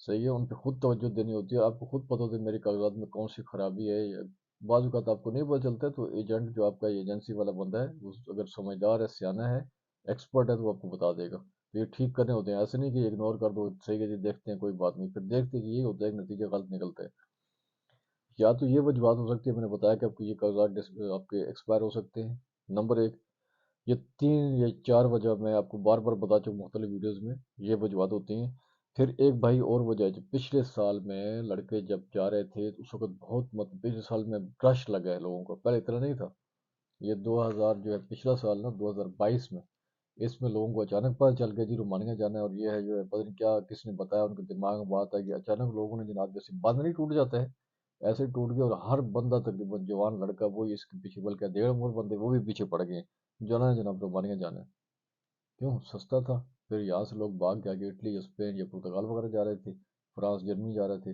صحیح ہے, ان پہ خود توجہ دینی ہوتی ہے. آپ کو خود پتہ ہوتا ہے میری کاغذات میں کون سی خرابی ہے. بعض اوقات آپ کو نہیں پتہ چلتا ہے تو ایجنٹ جو آپ کا ایجنسی والا بندہ ہے وہ اگر سمجھدار ہے, سیانا ہے, ایکسپرٹ ہے, تو وہ آپ کو بتا دے گا. تو یہ ٹھیک کرنے ہوتے ہیں, ایسے نہیں کہ اگنور کر دو, صحیح ہے جی دیکھتے ہیں کوئی بات نہیں, پھر دیکھتے ہیں کہ یہ ہوتا ہے کہ نتیجہ غلط نکلتا ہے. یا تو یہ وجوہات ہو سکتی ہے, میں نے بتایا کہ آپ کو یہ کاغذات آپ کے ایکسپائر ہو سکتے ہیں, نمبر ایک. یہ 3 یا 4 وجہ میں آپ کو بار بار بتا چکا مختلف ویڈیوز میں, یہ وجوہات ہوتی ہیں. پھر ایک بھائی اور وجہ ہے, جو پچھلے سال میں لڑکے جب جا رہے تھے تو اس وقت بہت پچھلے سال میں رش لگا ہے لوگوں کو, پہلے اتنا نہیں تھا. یہ 2000 جو ہے پچھلا سال نا 2022 میں, اس میں لوگوں کو اچانک پتہ چل گیا جی رومانیہ جانا ہے, اور یہ ہے جو ہے پتہ نہیں کیا کس نے بتایا, ان کے دماغ میں بات آئی کہ اچانک لوگوں نے جناب جیسے بند نہیں ٹوٹ جاتا ہے ایسے ٹوٹ گیا, اور ہر بندہ تقریباً جوان لڑکا وہی اس کے پیچھے, بلکہ 1.5 بندے وہ بھی پیچھے پڑ گئے, جانا ہے جناب رومانیہ جانا ہے. کیوں؟ سستا تھا. پھر یہاں سے لوگ بھاگ کے آگے اٹلی یا اسپین یا پرتگال وغیرہ جا رہے تھے, فرانس جرمنی جا رہے تھے.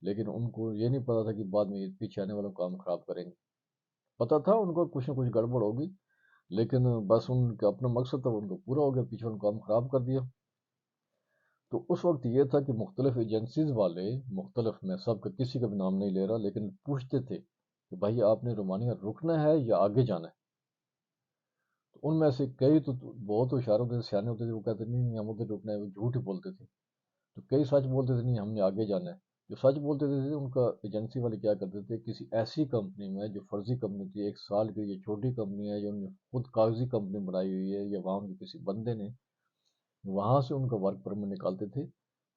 لیکن ان کو یہ نہیں پتا تھا کہ بعد میں یہ پیچھے آنے والوں کام خراب کریں گے. پتا تھا ان کو کچھ نہ کچھ گڑبڑ ہوگی, لیکن بس ان کا اپنا مقصد تھا, ان کو پورا ہو گیا, پیچھے ان کام خراب کر دیا. تو اس وقت یہ تھا کہ مختلف ایجنسیز والے, مختلف, میں سب کا کسی کا بھی نام نہیں لے رہا, لیکن پوچھتے تھے کہ بھائی آپ نے رومانیہ رکنا ہے یا آگے جانا ہے. تو ان میں سے کئی تو بہت ہوشیار ہوتے تھے, سیانے ہوتے تھے, وہ کہتے نہیں ہم ادھر رکنا ہے, وہ جھوٹ ہی بولتے تھے. تو کئی سچ بولتے تھے نہیں ہم نے آگے جانا ہے. جو سچ بولتے تھے ان کا ایجنسی والے کیا کرتے تھے, کسی ایسی کمپنی میں جو فرضی کمپنی تھی, 1 سال کی یہ چھوٹی کمپنی ہے, جو انہوں نے خود کاغذی کمپنی بنائی ہوئی ہے, یا وہاں کے کسی بندے نے, وہاں سے ان کا ورک پرمٹ نکالتے تھے.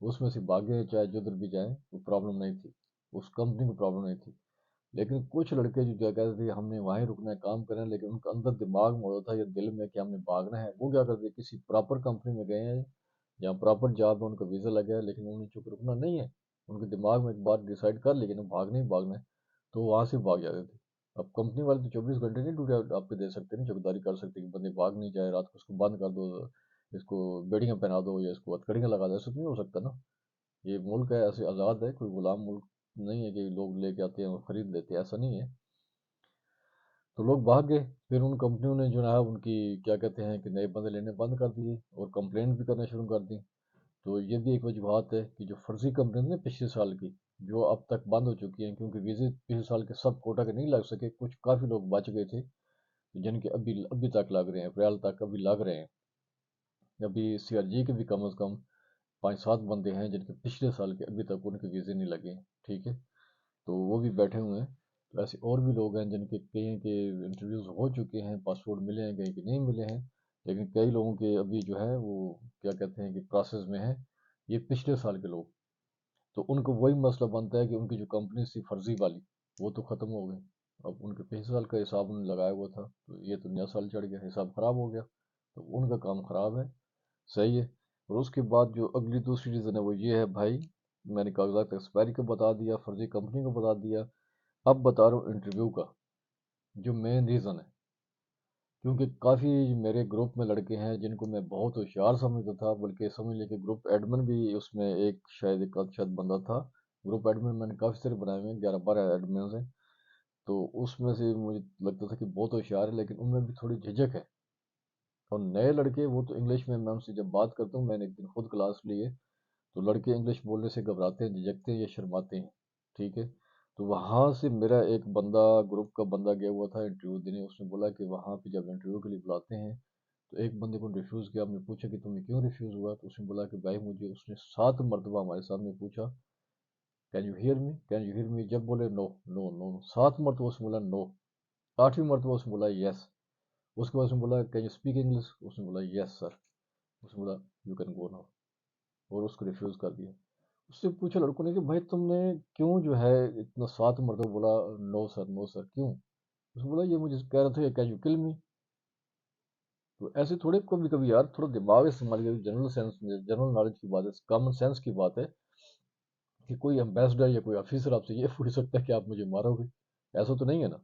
اس میں سے بھاگے چاہے جدھر بھی جائیں, وہ پرابلم نہیں تھی, اس کمپنی کو پرابلم نہیں تھی. لیکن کچھ لڑکے جو کیا کہتے تھے ہم نے وہیں رکنا ہے, کام کرنا ہے, لیکن ان کا اندر دماغ میں ہوتا تھا یا دل میں کہ ہم نے بھاگنا ہے, وہ کیا کرتے کسی پراپر کمپنی میں گئے ہیں جہاں پراپر جاب میں ان کا ویزا لگا ہے, لیکن انہیں چونکہ رکنا نہیں ہے, ان کے دماغ میں ایک بار ڈیسائیڈ کر, لیکن بھاگنا ہی بھاگنا ہے, تو وہاں سے بھاگ جاتے تھے. اب کمپنی والے تو 24 گھنٹے نہیں ڈیوٹی آپ کے دے سکتے, نہیں چوکیداری کر سکتے کہ بندے بھاگ نہیں جائے, رات کو اس کو بند کر دو, اس کو بیڑیاں پہنا دو, یا اس کو ہتھکڑیاں لگا دو, ایسا تو نہیں ہو سکتا نا. یہ ملک ہے, ایسے آزاد ہے, کوئی غلام ملک نہیں ہے کہ لوگ لے کے آتے ہیں اور خرید لیتے ہیں, ایسا نہیں ہے. تو لوگ بھاگ گئے. پھر ان کمپنیوں نے جو ہے ان کی کیا کہتے ہیں کہ نئے بندے لینے بند کر دیے, اور کمپلین بھی کرنا شروع کر دی. تو یہ بھی ایک وجوہات ہے کہ جو فرضی کمپنی نے پچھلے سال کی, جو اب تک بند ہو چکی ہیں, کیونکہ ویزے پچھلے سال کے سب کوٹا کے نہیں لگ سکے, کچھ کافی لوگ بچ گئے تھے جن کے ابھی تک لگ رہے ہیں, اپریل تک ابھی لگ رہے ہیں. ابھی سی آر جی کے بھی کم از کم 5-7 بندے ہیں جن کے پچھلے سال کے ابھی تک ان کے ویزے نہیں لگے ہیں, ٹھیک ہے, تو وہ بھی بیٹھے ہوئے ہیں. تو ایسے اور بھی لوگ ہیں جن کے کئی کے انٹرویوز ہو چکے ہیں, پاسپورٹ ملے ہیں, کہیں کے نہیں ملے ہیں, لیکن کئی لوگوں کے ابھی جو ہے وہ کیا کہتے ہیں کہ پروسیس میں ہے. یہ پچھلے سال کے لوگ, تو ان کو وہی مسئلہ بنتا ہے کہ ان کی جو کمپنی تھی فرضی والی, وہ تو ختم ہو گئی. اب ان کے پچھلے سال کا حساب انہوں نے لگایا ہوا تھا, تو یہ تو نیا سال چڑھ گیا, حساب خراب ہو گیا, تو ان کا کام خراب ہے. صحیح ہے. اور اس کے بعد جو اگلی دوسری ریزن ہے وہ یہ ہے بھائی, میں نے کاغذات ایکسپائری کو بتا دیا, فرضی کمپنی کو بتا دیا, اب بتا رہا ہوں انٹرویو کا جو مین ریزن ہے. کیونکہ کافی میرے گروپ میں لڑکے ہیں جن کو میں بہت ہوشیار سمجھتا تھا, بلکہ سمجھ لے کہ گروپ ایڈمن بھی اس میں ایک شاید ایک آدھ شاید بندہ تھا. گروپ ایڈمن میں نے کافی سارے بنائے ہوئے ہیں, 11-12 ایڈمنز ہیں. تو اس میں سے مجھے لگتا تھا کہ بہت ہوشیار ہے, لیکن ان میں بھی تھوڑی جھجک ہے. اور نئے لڑکے وہ تو انگلش میں ان سے جب بات کرتا ہوں, میں نے ایک دن خود کلاس لی ہے, تو لڑکے انگلش بولنے سے گھبراتے ہیں, جھجکتے ہیں یا شرماتے ہیں, ٹھیک ہے. تو وہاں سے میرا ایک بندہ, گروپ کا بندہ گیا ہوا تھا انٹرویو دینے, اس نے بولا کہ وہاں پہ جب انٹرویو کے لیے بلاتے ہیں تو ایک بندے کو ریفیوز کیا. ہم نے پوچھا کہ تمہیں کیوں ریفیوز ہوا, تو اس نے بولا کہ بھائی مجھے, اس نے 7 مرتبہ ہمارے سامنے پوچھا can you hear me, can you hear me, جب بولے نو نو نو, 7 مرتبہ اس نے بولا نو, 8ویں مرتبہ اس نے بولا یس. اس کے بعد اس نے بولا کین یو اسپیک انگلش, اس نے بولا یس سر. اس نے بولا یو کین گو ناؤ, اور اس کو ریفیوز کر دیا. اس سے پوچھا لڑکوں نے کہ بھائی تم نے کیوں جو ہے اتنا 7 مرتبہ بولا نو سر نو سر کیوں. اس نے بولا یہ مجھے کہہ رہا تھا کین یو کل می. تو ایسے تھوڑے کبھی کبھی یار تھوڑا دماغ استعمال کیا, جنرل سینس, جنرل نالج کی بات ہے, کامن سینس کی بات ہے, کہ کوئی امبیسڈر یا کوئی آفیسر آپ سے یہ پوچھ سکتا ہے کہ آپ مجھے مارو گے, ایسا تو نہیں ہے نا.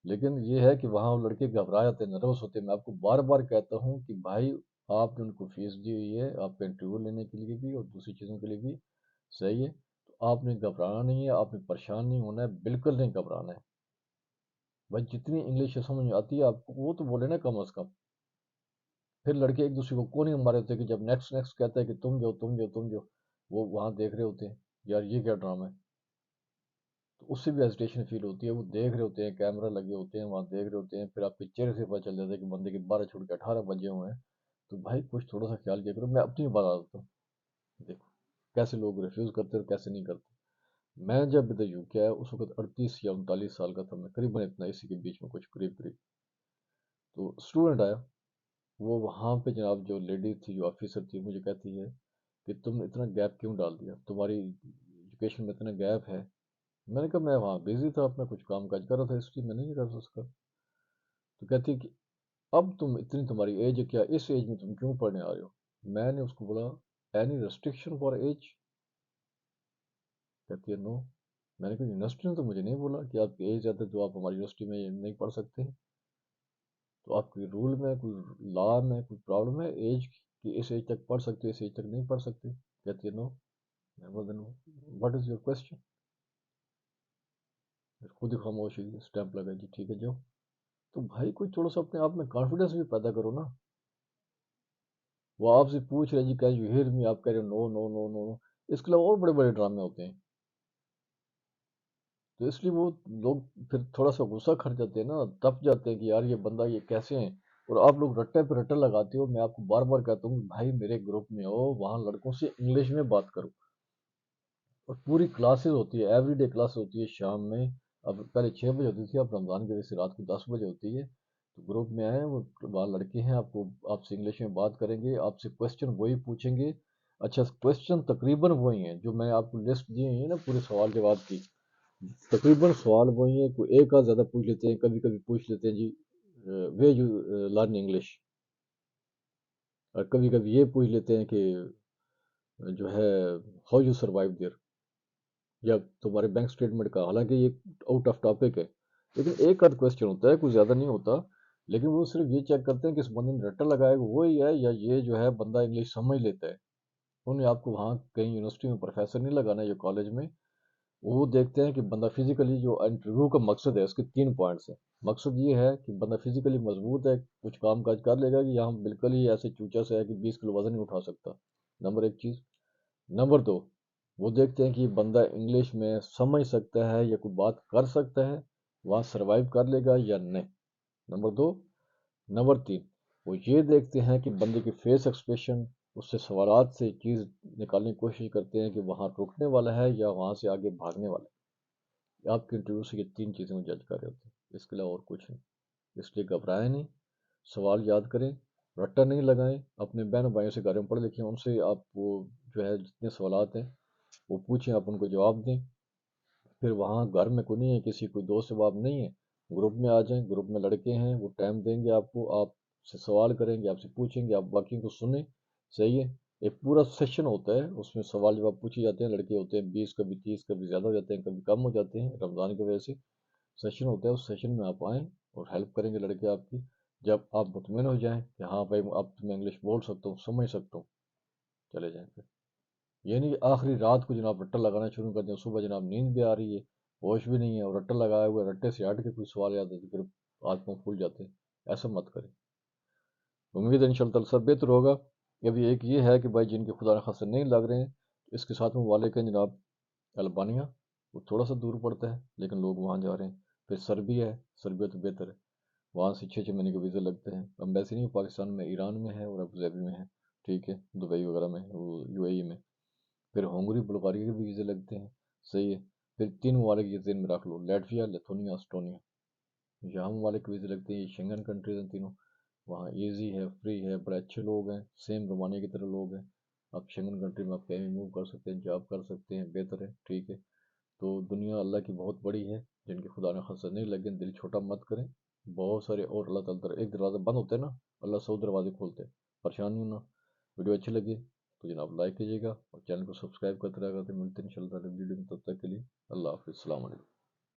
لیکن یہ ہے کہ وہاں لڑکے گھبرا جاتے ہیں, نروس ہوتے ہیں. میں آپ کو بار بار کہتا ہوں کہ بھائی آپ نے ان کو فیس دی ہوئی ہے, آپ کا انٹرویو لینے کے لیے بھی اور دوسری چیزوں کے لیے بھی, صحیح ہے. تو آپ نے گھبرانا نہیں ہے, آپ نے پریشان نہیں ہونا ہے, بالکل نہیں گھبرانا ہے. بھائی جتنی انگلش سمجھ آتی ہے آپ کو وہ تو بولے نا کم از کم. پھر لڑکے ایک دوسرے کو کون نہیں مارے ہوتے کہ جب نیکسٹ نیکسٹ کہتا ہے کہ تم جو تم جو تم جو, وہ وہاں دیکھ رہے ہوتے ہیں یار یہ کیا ڈرامہ ہے، تو اس سے بھی ایجیٹیشن فیل ہوتی ہے، وہ دیکھ رہے ہوتے ہیں، کیمرہ لگے ہوتے ہیں، وہاں دیکھ رہے ہوتے ہیں، پھر آپ کے چہرے سے پتہ چل جاتا ہے کہ بندے کے 12 چھوڑ کے 18 بجے ہوئے ہیں، تو بھائی کچھ تھوڑا سا خیال کیا کرو۔ میں اپنی بات آتا ہوں، دیکھو کیسے لوگ ریفیوز کرتے اور کیسے نہیں کرتے۔ میں جب ادھر یو کے آیا اس وقت 38 یا 39 سال کا تھا میں، قریباً اتنا، اسی کے بیچ میں کچھ قریب قریب۔ تو اسٹوڈنٹ آیا، وہ وہاں پہ جناب جو لیڈی تھی، جو آفیسر تھی، مجھے کہتی ہے کہ تم نے اتنا گیپ کیوں ڈال دیا، تمہاری ایجوکیشن میں اتنا گیپ ہے۔ میں نے کہا میں وہاں بزی تھا، اپنا کچھ کام کاج کر رہا تھا، اس لیے میں نہیں کر سکا۔ تو کہتی ہے کہ اب تم اتنی تمہاری ایج ہے، کیا اس ایج میں تم کیوں پڑھنے آ رہے ہو؟ میں نے اس کو بولا اینی ریسٹرکشن فار ایج؟ کہتی ہے نو۔ میں نے کہا یونیورسٹی نے تو مجھے نہیں بولا کہ آپ کی ایج زیادہ ہے تو آپ ہماری یونیورسٹی میں نہیں پڑھ سکتے ہیں، تو آپ کوئی رول میں، کوئی لا میں کوئی پرابلم ہے ایج کی، اس ایج تک پڑھ سکتے اس ایج تک نہیں پڑھ سکتے؟ کہتی ہے نو۔ میں بول دین واٹ از یور کوشچن؟ خود ہی خاموش ہوئی، اسٹیمپ لگا جی ٹھیک ہے جاؤ۔ تو بھائی کوئی تھوڑا سا اپنے آپ میں کانفیڈینس بھی پیدا کرو نا۔ وہ آپ سے پوچھ رہے جی کین یو ہیئر می، آپ کہہ رہے ہو نو نو نو نو نو۔ اس کے علاوہ اور بڑے بڑے ڈرامے ہوتے ہیں، تو اس لیے وہ لوگ پھر تھوڑا سا غصہ کھٹ جاتے ہیں نا، تپ جاتے ہیں کہ یار یہ بندہ یہ کیسے ہیں، اور آپ لوگ رٹے پہ رٹا لگاتے ہو۔ میں آپ کو بار بار کہتا ہوں بھائی میرے گروپ میں ہو، وہاں لڑکوں سے انگلش میں بات کرو، اور پوری کلاسز ہوتی ہے، ایوری ڈے کلاس ہوتی ہے شام میں۔ اب پہلے 6 بجے ہوتی تھی، اب رمضان کی وجہ سے رات کو 10 بجے ہوتی ہے۔ تو گروپ میں آئیں، وہ وہاں لڑکے ہیں، آپ کو آپ سے انگلش میں بات کریں گے، آپ سے کوشچن وہی پوچھیں گے۔ اچھا کوشچن تقریباً وہی ہیں جو میں نے آپ کو لسٹ دی ہوئی ہے نا پورے سوال جواب کی، تقریباً سوال وہی ہیں، کوئی ایک آدھ زیادہ پوچھ لیتے ہیں، کبھی کبھی پوچھ لیتے ہیں جی وے یو لرن انگلش، اور کبھی کبھی یہ پوچھ لیتے ہیں کہ جو ہے ہاؤ یو سروائیو دیئر، یا تمہارے بینک اسٹیٹمنٹ کا، حالانکہ یہ آؤٹ آف ٹاپک ہے، لیکن ایک آدھ کوشچن ہوتا ہے، کوئی زیادہ نہیں ہوتا، لیکن وہ صرف یہ چیک کرتے ہیں کہ اس بندے نے رٹا لگایا وہی ہے، یا یہ جو ہے بندہ انگلش سمجھ لیتا ہے۔ انہیں آپ کو وہاں کہیں یونیورسٹی میں پروفیسر نہیں لگانا یا کالج میں، وہ دیکھتے ہیں کہ بندہ فزیکلی، جو انٹرویو کا مقصد ہے اس کے 3 پوائنٹس ہیں۔ مقصد یہ ہے کہ بندہ فزیکلی مضبوط ہے، کچھ کام کاج کر لے گا، کہ یہاں بالکل ہی ایسے چوچا سے ہے کہ 20 کلو وزن نہیں اٹھا سکتا، نمبر ایک چیز۔ نمبر دو، وہ دیکھتے ہیں کہ یہ بندہ انگلش میں سمجھ سکتا ہے یا کوئی بات کر سکتا ہے، وہاں سروائیو کر لے گا یا نہیں، نمبر دو۔ نمبر تین، وہ یہ دیکھتے ہیں کہ بندے کے فیس ایکسپریشن، اس سے سوالات سے چیز نکالنے کی کوشش کرتے ہیں کہ وہاں رکنے والا ہے یا وہاں سے آگے بھاگنے والا ہے۔ آپ کے انٹرویو سے یہ 3 چیزیں وہ جج کر رہے ہوتے ہیں، اس کے علاوہ اور کچھ نہیں۔ اس لیے گھبرائیں نہیں، سوال یاد کریں، رٹا نہیں لگائیں، اپنے بہن بھائیوں سے گھر میں پڑھ لکھیں، ان سے آپ وہ جو ہے جتنے سوالات ہیں وہ پوچھیں، آپ ان کو جواب دیں۔ پھر وہاں گھر میں کوئی نہیں ہے، کسی کوئی دوست احباب نہیں ہے، گروپ میں آ جائیں، گروپ میں لڑکے ہیں، وہ ٹائم دیں گے آپ کو، آپ سے سوال کریں گے، آپ سے پوچھیں گے، آپ باقی کو سنیں، صحیح ہے۔ ایک پورا سیشن ہوتا ہے، اس میں سوال جواب پوچھے جاتے ہیں، لڑکے ہوتے ہیں 20، کبھی 30، کبھی زیادہ ہو جاتے ہیں، کبھی کم ہو جاتے ہیں رمضان کی وجہ سے۔ سیشن ہوتا ہے، اس سیشن میں آپ آئیں اور ہیلپ کریں گے لڑکے آپ کی، جب آپ مطمئن ہو جائیں کہ ہاں بھائی اب تو میں انگلش بول سکتا ہوں، سمجھ سکتا ہوں، چلے جائیں پھر۔ یہ نہیں کہ آخری رات کو جناب رٹا لگانا شروع کر دیں، صبح جناب نیند بھی آ رہی ہے، ہوش بھی نہیں ہے، اور رٹا لگایا ہوا ہے، رٹے سے ہٹ کے کوئی سوال یاد ہے تو پھر ہاتھ پاؤں پھول جاتے ہیں۔ ایسا مت کریں، امید ہے انشاءاللہ تعالیٰ سب بہتر ہوگا۔ ابھی ایک یہ ہے کہ بھائی جن کے خدا نخواستہ نہیں لگ رہے ہیں، اس کے ساتھ ممالک ہیں جناب البانیہ، وہ تھوڑا سا دور پڑتا ہے لیکن لوگ وہاں جا رہے ہیں۔ پھر سربیا ہے، سربیا تو بہتر ہے، وہاں سے 6 6 مہینے کے ویزے لگتے ہیں، امبیسی نہیں پاکستان میں، ایران میں ہے اور ابو ظہبی میں ہے، ٹھیک ہے، دبئی وغیرہ میں، وہ یو اے ای میں۔ پھر ہنگری بلغاریہ کے بھی ویزے لگتے ہیں، صحیح ہے۔ پھر 3 ممالک یہ ذہن میں رکھ لو، لیٹویا، لیتھونیا، اسٹونیا، یہاں ممالک کے ویزے لگتے ہیں، یہ شنگن کنٹریز ہیں تینوں، وہاں ایزی ہے، فری ہے، بڑے اچھے لوگ ہیں، سیم رومانیہ کی طرح لوگ ہیں، آپ شنگن کنٹری میں آپ کہیں بھی موو کر سکتے ہیں، جاب کر سکتے ہیں، بہتر ہے، ٹھیک ہے۔ تو دنیا اللہ کی بہت بڑی ہے، جن کے خدا نے خاصہ نہیں لگے دل چھوٹا مت کریں، بہت سارے اور اللہ تعالیٰ ایک دروازہ بند ہوتا ہے نا، اللہ 100 دروازے کھولتے ہیں، پریشان نہیں ہونا۔ ویڈیو اچھی لگی تو جناب لائک کیجیے گا، اور چینل کو سبسکرائب کرتے رہا کرتے، ملتے ہیں انشاءاللہ ویڈیو میں، تب تک کے لیے اللہ حافظ، السلام علیکم۔